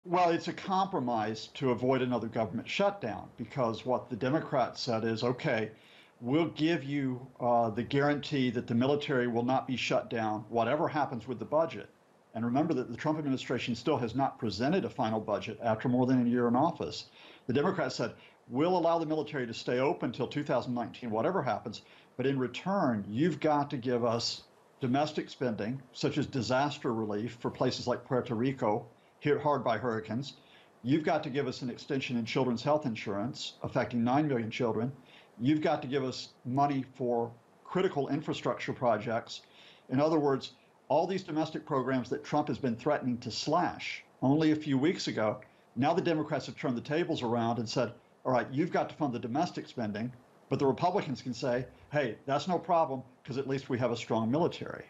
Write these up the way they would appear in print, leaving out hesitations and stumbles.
Well, it's a compromise to avoid another government shutdown because what the Democrats said is, okay, we'll give you the guarantee that the military will not be shut down, whatever happens with the budget. And remember that the Trump administration still has not presented a final budget after more than a year in office. The Democrats said, we'll allow the military to stay open until 2019, whatever happens, but in return, you've got to give us domestic spending, such as disaster relief for places like Puerto Rico, hit hard by hurricanes. You've got to give us an extension in children's health insurance affecting 9 million children. You've got to give us money for critical infrastructure projects. In other words, all these domestic programs that Trump has been threatening to slash only a few weeks ago, now the Democrats have turned the tables around and said, all right, you've got to fund the domestic spending, but the Republicans can say, hey, that's no problem because at least we have a strong military.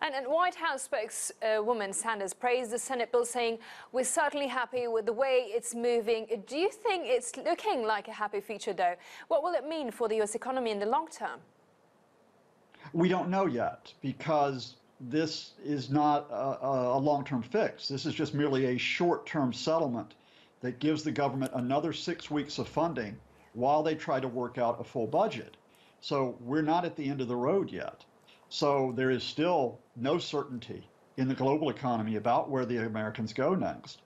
And White House spokeswoman Sanders praised the Senate bill, saying, we're certainly happy with the way it's moving. Do you think it's looking like a happy future, though? What will it mean for the U.S. economy in the long term? We don't know yet because this is not a long-term fix. This is just merely a short-term settlement that gives the government another 6 weeks of funding while they try to work out a full budget. So we're not at the end of the road yet. So there is still no certainty in the global economy about where the Americans go next.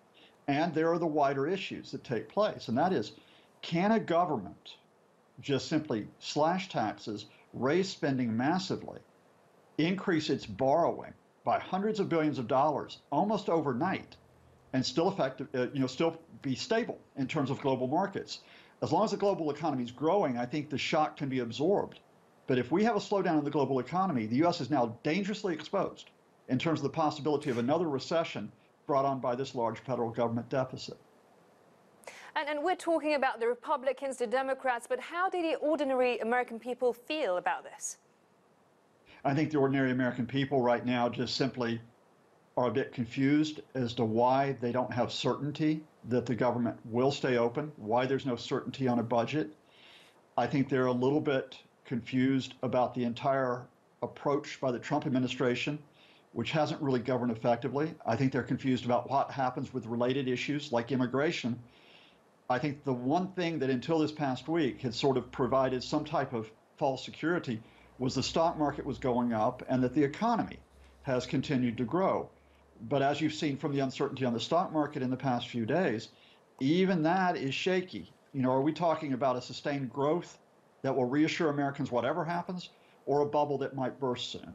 And there are the wider issues that take place. And that is, can a government just simply slash taxes, raise spending massively, increase its borrowing by hundreds of billions of dollars almost overnight, and still still be stable in terms of global markets? As long as the global economy is growing, I think the shock can be absorbed. But if we have a slowdown in the global economy, the U.S. is now dangerously exposed in terms of the possibility of another recession brought on by this large federal government deficit. And we're talking about the Republicans, the Democrats, but how do the ordinary American people feel about this? I think the ordinary American people right now just simply are a bit confused as to why they don't have certainty that the government will stay open, why there's no certainty on a budget. I think they're a little bit confused about the entire approach by the Trump administration, which hasn't really governed effectively. I think they're confused about what happens with related issues like immigration. I think the one thing that until this past week had sort of provided some type of false security was the stock market was going up and that the economy has continued to grow. But as you've seen from the uncertainty on the stock market in the past few days, even that is shaky. Are we talking about a sustained growth that will reassure Americans whatever happens, or a bubble that might burst soon?